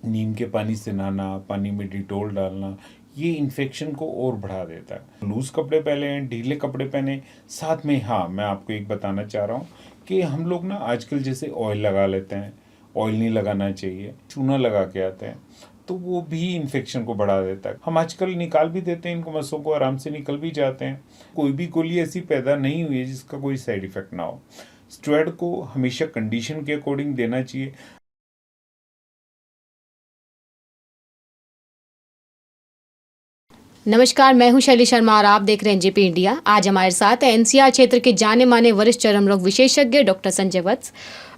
नीम के पानी से नहाना, पानी में डिटॉल डालना, ये इन्फेक्शन को और बढ़ा देता है। लूज़ कपड़े पहने, ढीले कपड़े पहने, साथ में हाँ मैं आपको एक बताना चाह रहा हूँ कि हम लोग ना आजकल जैसे ऑयल लगा लेते हैं, ऑयल नहीं लगाना चाहिए, चूना लगा के आते हैं, तो वो भी इन्फेक्शन को बढ़ा देता है। हम आजकल निकाल भी देते हैं इनको, मसों को आराम से निकल भी जाते हैं। कोई भी गोली ऐसी पैदा नहीं हुई है जिसका कोई साइड इफ़ेक्ट ना हो। स्टेरॉइड को हमेशा कंडीशन के अकॉर्डिंग देना चाहिए। नमस्कार, मैं हूं शैली शर्मा और आप देख रहे हैं जेपी इंडिया। आज हमारे साथ है एनसीआर क्षेत्र के जाने माने वरिष्ठ चर्म रोग विशेषज्ञ डॉक्टर संजय वत्स।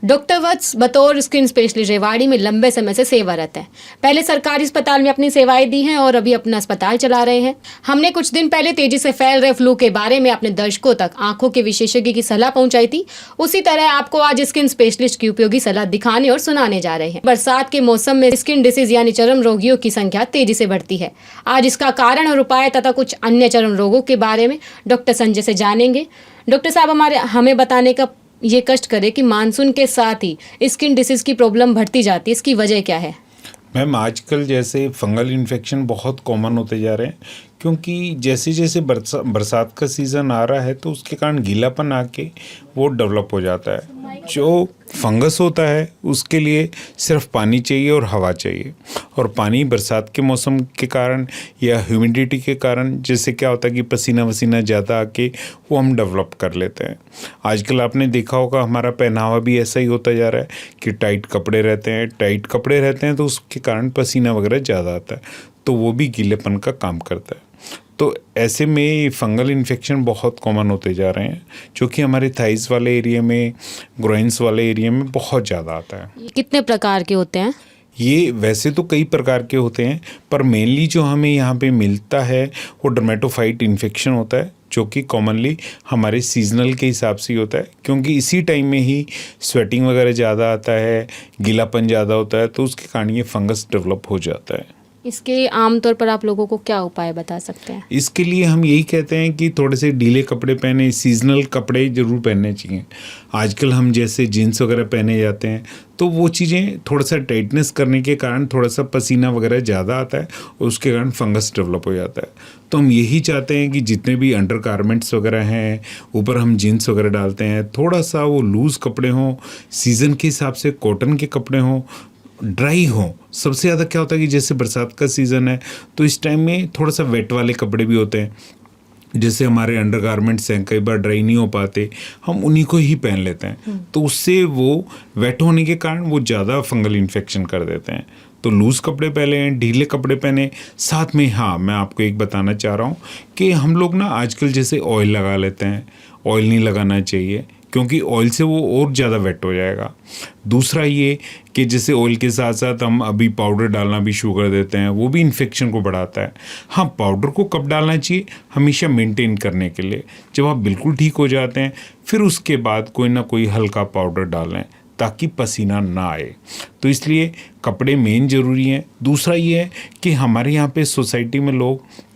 डॉक्टर वत्स बतौर स्किन स्पेशलिस्ट रेवाड़ी में लंबे समय से सेवारत हैं। पहले सरकारी अस्पताल में अपनी सेवाएं दी हैं और अभी अपना अस्पताल चला रहे हैं। हमने कुछ दिन पहले तेजी से फैल रहे फ्लू के बारे में अपने दर्शकों तक आंखों के विशेषज्ञ की सलाह पहुंचाई थी। उसी तरह आपको आज स्किन स्पेशलिस्ट की उपयोगी सलाह दिखाने और सुनाने जा रहे हैं। बरसात के मौसम में स्किन डिसीज यानी चर्म रोगियों की संख्या तेजी से बढ़ती है। आज इसका कारण और उपाय तथा कुछ अन्य चर्म रोगों के बारे में डॉक्टर संजय से जानेंगे। डॉक्टर साहब हमें बताने का ये कष्ट करें कि मानसून के साथ ही स्किन डिसीज की प्रॉब्लम बढ़ती जाती है, इसकी वजह क्या है? मैम, आजकल जैसे फंगल इन्फेक्शन बहुत कॉमन होते जा रहे हैं, क्योंकि जैसे जैसे बरसात का सीज़न आ रहा है तो उसके कारण गीलापन आके वो डेवलप हो जाता है। जो फंगस होता है उसके लिए सिर्फ पानी चाहिए और हवा चाहिए, और पानी बरसात के मौसम के कारण या ह्यूमिडिटी के कारण जैसे क्या होता है कि पसीना वसीना ज़्यादा आके वो हम डेवलप कर लेते हैं। आजकल आपने देखा होगा हमारा पहनावा भी ऐसा ही होता जा रहा है कि टाइट कपड़े रहते हैं तो उसके कारण पसीना वगैरह ज़्यादा आता है, तो वो भी गीलेपन का काम करता है। तो ऐसे में फंगल इन्फेक्शन बहुत कॉमन होते जा रहे हैं, जो कि हमारे थाइस वाले एरिया में, ग्रोइंस वाले एरिया में बहुत ज़्यादा आता है। ये कितने प्रकार के होते हैं? ये वैसे तो कई प्रकार के होते हैं, पर मेनली जो हमें यहाँ पे मिलता है वो डर्मेटोफाइट इन्फेक्शन होता है, जो कि कॉमनली हमारे सीजनल के हिसाब से ही होता है, क्योंकि इसी टाइम में ही स्वेटिंग वगैरह ज़्यादा आता है, गीलापन ज़्यादा होता है, तो उसके कारण ये फंगस डेवलप हो जाता है। इसके आमतौर पर आप लोगों को क्या उपाय बता सकते हैं? इसके लिए हम यही कहते हैं कि थोड़े से ढीले कपड़े पहने, सीजनल कपड़े ज़रूर पहनने चाहिए। आजकल हम जैसे जीन्स वगैरह पहने जाते हैं तो वो चीज़ें थोड़ा सा टाइटनेस करने के कारण थोड़ा सा पसीना वगैरह ज़्यादा आता है और उसके कारण फंगस डेवलप हो जाता है। तो हम यही चाहते हैं कि जितने भी अंडर गारमेंट्स वगैरह हैं, ऊपर हम जीन्स वगैरह डालते हैं, थोड़ा सा वो लूज़ कपड़े हों, सीज़न के हिसाब से कॉटन के कपड़े हों, ड्राई हो। सबसे ज़्यादा क्या होता है कि जैसे बरसात का सीज़न है तो इस टाइम में थोड़ा सा वेट वाले कपड़े भी होते हैं, जैसे हमारे अंडर गारमेंट्स हैं, कई बार ड्राई नहीं हो पाते, हम उन्हीं को ही पहन लेते हैं, तो उससे वो वेट होने के कारण वो ज़्यादा फंगल इन्फेक्शन कर देते हैं। तो लूज़ कपड़े पहने, ढीले कपड़े पहने, साथ में हाँ मैं आपको एक बताना चाह रहा हूँ कि हम लोग ना आजकल जैसे ऑयल लगा लेते हैं, ऑयल नहीं लगाना चाहिए, क्योंकि ऑयल से वो और ज़्यादा वेट हो जाएगा। दूसरा ये कि जैसे ऑयल के साथ साथ हम अभी पाउडर डालना भी शुरू कर देते हैं, वो भी इन्फेक्शन को बढ़ाता है। हाँ, पाउडर को कब डालना चाहिए? हमेशा मेंटेन करने के लिए, जब आप बिल्कुल ठीक हो जाते हैं फिर उसके बाद कोई ना कोई हल्का पाउडर डालें ताकि पसीना ना आए। तो इसलिए कपड़े मेन ज़रूरी हैं। दूसरा ये है कि हमारे यहाँ पे सोसाइटी में लोग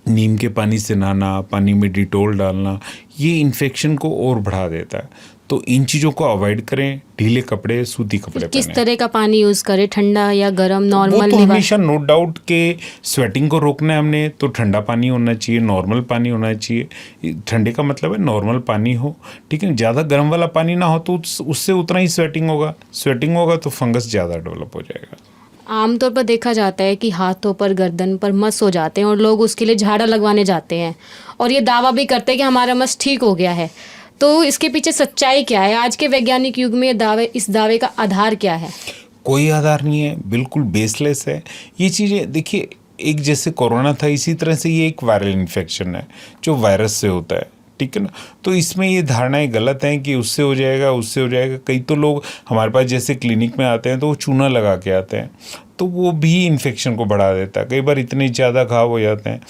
नीम के पानी से नहाना, पानी में डिटॉल डालना, ये इन्फेक्शन को और बढ़ा देता है। तो इन चीज़ों को अवॉइड करें, ढीले कपड़े, सूती कपड़े किस पहनें। तरह का पानी यूज़ करें, ठंडा या गर्म, वो नॉर्मल? तो हमेशा नो डाउट के स्वेटिंग को रोकना है हमने, तो ठंडा पानी होना चाहिए, नॉर्मल पानी होना चाहिए। ठंडे का मतलब है नॉर्मल पानी हो, ठीक है। ज़्यादा गर्म वाला पानी ना हो तो उससे उतना ही स्वेटिंग होगा तो फंगस ज़्यादा डेवलप हो जाएगा। आमतौर पर देखा जाता है कि हाथों पर, गर्दन पर मस हो जाते हैं और लोग उसके लिए झाड़ा लगवाने जाते हैं और ये दावा भी करते हैं कि हमारा मस ठीक हो गया है। तो इसके पीछे सच्चाई क्या है? आज के वैज्ञानिक युग में इस दावे का आधार क्या है? कोई आधार नहीं है, बिल्कुल बेसलेस है ये चीज़ें। देखिए, एक जैसे कोरोना था, इसी तरह से ये एक वायरल इन्फेक्शन है जो वायरस से होता है, ठीक है ना। तो इसमें ये धारणाएं गलत हैं कि उससे हो जाएगा। कई तो लोग हमारे पास जैसे क्लिनिक में आते हैं तो वो चूना लगा के आते हैं, तो वो भी इन्फेक्शन को बढ़ा देता है। कई बार इतने ज़्यादा घाव हो जाते हैं।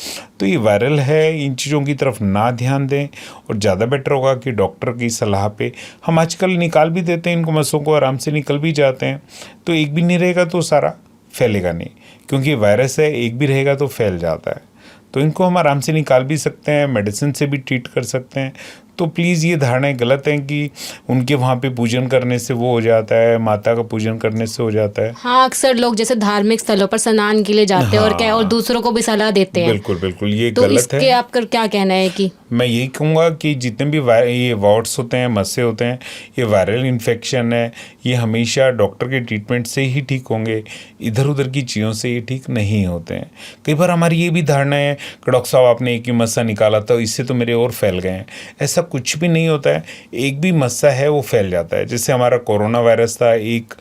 तो ये वायरल है, इन चीज़ों की तरफ ना ध्यान दें, और ज़्यादा बेटर होगा कि डॉक्टर की सलाह पे, हम आजकल निकाल भी देते हैं इनको, मसों को आराम से निकल भी जाते हैं। तो एक भी नहीं रहेगा तो सारा फैलेगा नहीं, क्योंकि वायरस है, एक भी रहेगा तो फैल जाता है। तो इनको हम आराम से निकाल भी सकते हैं, मेडिसिन से भी ट्रीट कर सकते हैं। तो प्लीज़ ये धारणाएं गलत हैं कि उनके वहाँ पे पूजन करने से वो हो जाता है, माता का पूजन करने से हो जाता है। हाँ, अक्सर लोग जैसे धार्मिक स्थलों पर स्नान के लिए जाते हैं और क्या और दूसरों को भी सलाह देते हैं। बिल्कुल बिल्कुल, ये तो गलत इसके है। आपका क्या कहना है कि मैं यही कहूँगा कि जितने भी ये वार्ड्स होते हैं, मस्से होते हैं, ये वायरल इन्फेक्शन है, ये हमेशा डॉक्टर के ट्रीटमेंट से ही ठीक होंगे, इधर उधर की चीज़ों से ये ठीक नहीं होते हैं। कई बार हमारी ये भी धारणा है कि डॉक्टर साहब आपने एक ही मस्सा निकाला था, इससे तो मेरे और फैल गए हैं। ऐसा कुछ भी नहीं होता है। एक भी मस्सा है वो फैल जाता है। जैसे हमारा कोरोना वायरस था, एक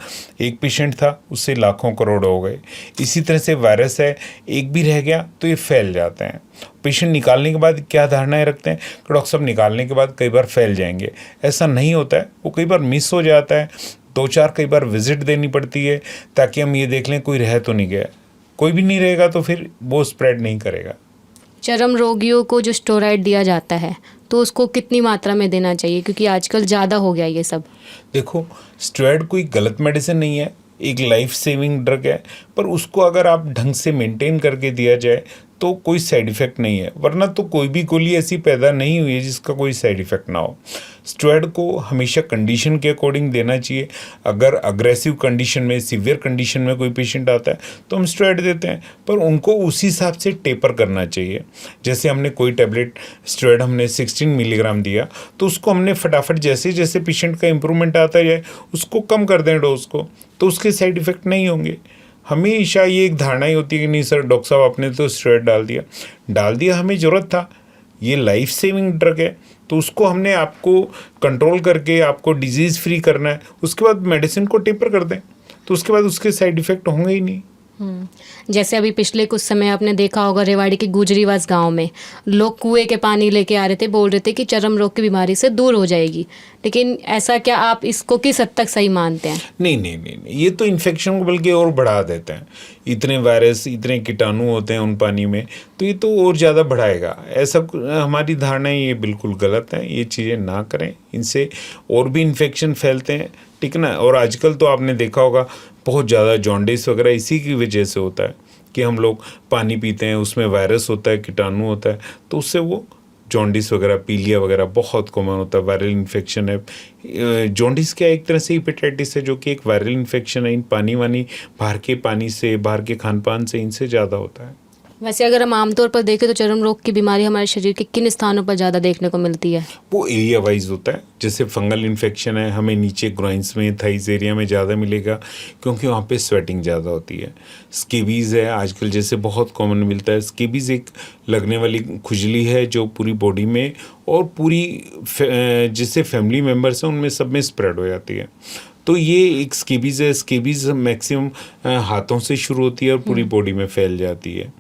पेशेंट था, उससे लाखों करोड़ हो गए। इसी तरह से वायरस है, एक भी रह गया तो ये फैल जाते हैं। पेशेंट निकालने के बाद क्या धारणाएं रखते हैं कि डॉक्टर साहब निकालने के बाद कई बार फैल जाएंगे। ऐसा नहीं होता है, वो कई बार मिस हो जाता है। 2-4 कई बार विजिट देनी पड़ती है ताकि हम ये देख लें कोई रह तो नहीं गया। कोई भी नहीं रहेगा तो फिर वो स्प्रेड नहीं करेगा। चर्म रोगियों को जो स्टेरॉइड दिया जाता है तो उसको कितनी मात्रा में देना चाहिए, क्योंकि आजकल ज़्यादा हो गया ये सब? देखो, स्टेरॉइड कोई गलत मेडिसिन नहीं है, एक लाइफ सेविंग ड्रग है, पर उसको अगर आप ढंग से मेंटेन करके दिया जाए तो कोई साइड इफ़ेक्ट नहीं है। वरना तो कोई भी गोली ऐसी पैदा नहीं हुई है जिसका कोई साइड इफ़ेक्ट ना हो। स्टेरॉइड को हमेशा कंडीशन के अकॉर्डिंग देना चाहिए। अगर अग्रेसिव कंडीशन में, सीवियर कंडीशन में कोई पेशेंट आता है तो हम स्टेरॉइड देते हैं, पर उनको उसी हिसाब से टेपर करना चाहिए। जैसे हमने कोई टैबलेट स्टेरॉइड हमने 16 मिलीग्राम दिया तो उसको हमने फटाफट जैसे जैसे पेशेंट का इंप्रूवमेंट आता जाए उसको कम कर दें डोज को, तो उसके साइड इफ़ेक्ट नहीं होंगे। हमेशा ये एक धारणा ही होती है कि नहीं सर डॉक्टर साहब आपने तो स्टेरॉइड डाल दिया, हमें ज़रूरत था, ये लाइफ सेविंग ड्रग है, तो उसको हमने आपको कंट्रोल करके आपको डिजीज़ फ्री करना है, उसके बाद मेडिसिन को टेपर कर दें तो उसके बाद उसके साइड इफ़ेक्ट होंगे ही नहीं। जैसे अभी पिछले कुछ समय आपने देखा होगा रेवाड़ी के गुजरीवास गांव में लोग कुएं के पानी लेके आ रहे थे, बोल रहे थे कि चर्म रोग की बीमारी से दूर हो जाएगी। लेकिन ऐसा क्या आप इसको किस हद तक सही मानते हैं? नहीं, ये तो इन्फेक्शन को बल्कि और बढ़ा देते हैं। इतने वायरस, इतने कीटाणु होते हैं उन पानी में, तो ये तो और ज़्यादा बढ़ाएगा। ऐसा हमारी धारणा है, ये बिल्कुल गलत है। ये चीज़ें ना करें, इनसे और भी इन्फेक्शन फैलते हैं, ठीक ना। और आजकल तो आपने देखा होगा बहुत ज़्यादा जॉन्डिस वगैरह इसी की वजह से होता है कि हम लोग पानी पीते हैं, उसमें वायरस होता है, कीटाणु होता है, तो उससे वो जॉन्डिस वगैरह, पीलिया वगैरह बहुत कॉमन होता है। वायरल इन्फेक्शन है। जॉन्डिस क्या एक तरह से हेपेटाइटिस है, जो कि एक वायरल इन्फेक्शन है। इन पानी बाहर के पानी से, बाहर के खान पान से, इनसे ज़्यादा होता है। वैसे अगर हम आमतौर पर देखें तो चर्म रोग की बीमारी हमारे शरीर के किन स्थानों पर ज़्यादा देखने को मिलती है? वो एरिया वाइज होता है। जैसे फंगल इन्फेक्शन है, हमें नीचे ग्राइंस में, थाइस एरिया में ज़्यादा मिलेगा क्योंकि वहाँ पे स्वेटिंग ज़्यादा होती है। स्केबीज़ है आजकल जैसे बहुत कॉमन मिलता है। स्केबीज़ एक लगने वाली खुजली है जो पूरी बॉडी में और पूरी जिससे फैमिली मेम्बर्स हैं उनमें सब में स्प्रेड हो जाती है। तो ये एक स्केबीज़ है। स्केबीज़ मैक्सिमम हाथों से शुरू होती है और पूरी बॉडी में फैल जाती है,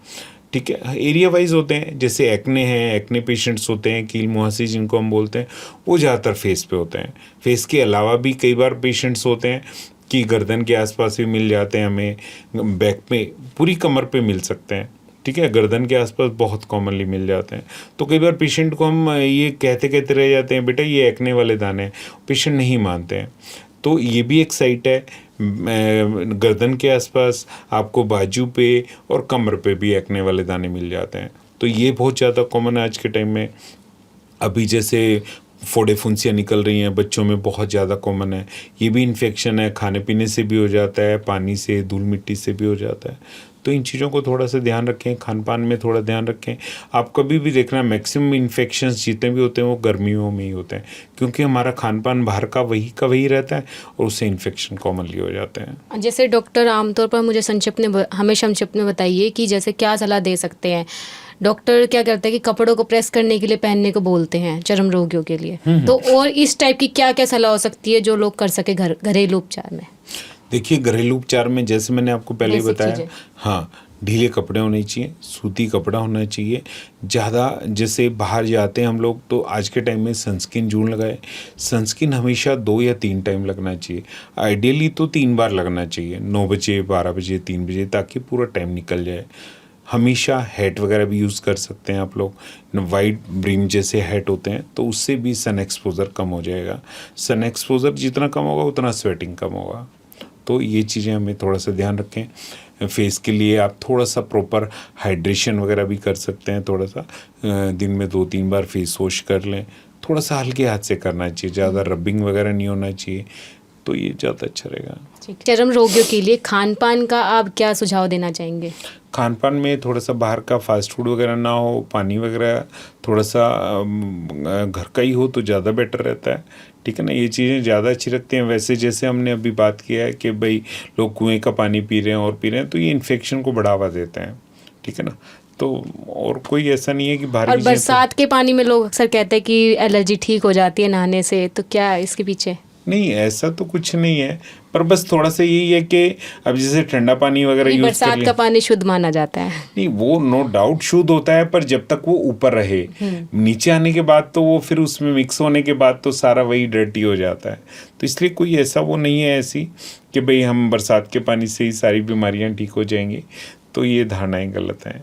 ठीक है। एरिया वाइज होते हैं, जैसे एक्ने हैं, एक्ने पेशेंट्स होते हैं, कील मुहासे जिनको हम बोलते हैं, वो ज़्यादातर फेस पे होते हैं। फेस के अलावा भी कई बार पेशेंट्स होते हैं कि गर्दन के आसपास भी मिल जाते हैं, हमें बैक पे, पूरी कमर पे मिल सकते हैं, ठीक है। गर्दन के आसपास बहुत कॉमनली मिल जाते हैं। तो कई बार पेशेंट को हम ये कहते रह जाते हैं बेटा ये एक्ने वाले दाने हैं, पेशेंट नहीं मानते हैं। तो ये भी एक साइट है। गर्दन के आसपास आपको बाजू पे और कमर पे भी एक्ने वाले दाने मिल जाते हैं। तो ये बहुत ज़्यादा कॉमन है आज के टाइम में। अभी जैसे फोड़े फुंसियाँ निकल रही हैं बच्चों में, बहुत ज़्यादा कॉमन है। ये भी इन्फेक्शन है, खाने पीने से भी हो जाता है, पानी से, धूल मिट्टी से भी हो जाता है। तो इन चीज़ों को थोड़ा सा ध्यान रखें, खान पान में थोड़ा ध्यान रखें। आप कभी भी देखना मैक्सिमम इन्फेक्शंस जितने भी होते हैं वो गर्मियों में ही होते हैं, क्योंकि हमारा खान पान बाहर का वही रहता है और उससे इन्फेक्शन कॉमनली हो जाते हैं। जैसे डॉक्टर आमतौर पर मुझे हमें संक्षिप्त में बताइए कि जैसे क्या सलाह दे सकते हैं? डॉक्टर क्या करते हैं कि कपड़ों को प्रेस करने के लिए पहनने को बोलते हैं चर्म रोगियों के लिए, तो और इस टाइप की क्या क्या सलाह हो सकती है जो लोग कर सके घरेलू उपचार में? देखिए, घरेलू उपचार में जैसे मैंने आपको पहले ही बताया, हाँ, ढीले कपड़े होने चाहिए, सूती कपड़ा होना चाहिए। ज़्यादा जैसे बाहर जाते हैं हम लोग तो आज के टाइम में सनस्क्रीन जरूर लगाए। सनस्क्रीन हमेशा 2 या 3 टाइम लगना चाहिए। आइडियली तो 3 बार लगना चाहिए, 9 बजे, 12 बजे, 3 बजे, ताकि पूरा टाइम निकल जाए। हमेशा हैट वगैरह भी यूज़ कर सकते हैं आप लोग, वाइड ब्रिम जैसे हैट होते हैं, तो उससे भी सन एक्सपोज़र कम हो जाएगा। सन एक्सपोज़र जितना कम होगा उतना स्वेटिंग कम होगा। तो ये चीज़ें हमें थोड़ा सा ध्यान रखें। फेस के लिए आप थोड़ा सा प्रॉपर हाइड्रेशन वगैरह भी कर सकते हैं। थोड़ा सा दिन में 2-3 बार फेस वॉश कर लें, थोड़ा सा हल्के हाथ से करना चाहिए, ज़्यादा रबिंग वगैरह नहीं होना चाहिए, तो ये ज़्यादा अच्छा रहेगा। चर्म रोगियों के लिए खान पान का आप क्या सुझाव देना चाहेंगे? खान पान में थोड़ा सा बाहर का फास्ट फूड वगैरह ना हो, पानी वगैरह थोड़ा सा घर का ही हो तो ज़्यादा बेटर रहता है, ठीक है ना। ये चीज़ें ज़्यादा अच्छी रखती हैं। वैसे जैसे हमने अभी बात किया है कि भाई लोग कुएं का पानी पी रहे हैं और पी रहे हैं, तो ये इन्फेक्शन को बढ़ावा देते हैं, ठीक है ना। तो और कोई ऐसा नहीं है कि बाहर और की चीज़ें बरसात के पानी में लोग अक्सर कहते हैं कि एलर्जी ठीक हो जाती है नहाने से, तो क्या इसके पीछे? नहीं, ऐसा तो कुछ नहीं है, पर बस थोड़ा सा यही है कि अब जैसे ठंडा पानी वगैरह यूज़ कर बरसात लें, का पानी शुद्ध माना जाता है। नहीं वो नो डाउट शुद्ध होता है, पर जब तक वो ऊपर रहे, नीचे आने के बाद तो वो फिर उसमें मिक्स होने के बाद तो सारा वही डर्टी हो जाता है। तो इसलिए कोई ऐसा वो नहीं है ऐसी कि भाई हम बरसात के पानी से ही सारी बीमारियां ठीक हो जाएंगी, तो ये धारणाएं गलत हैं।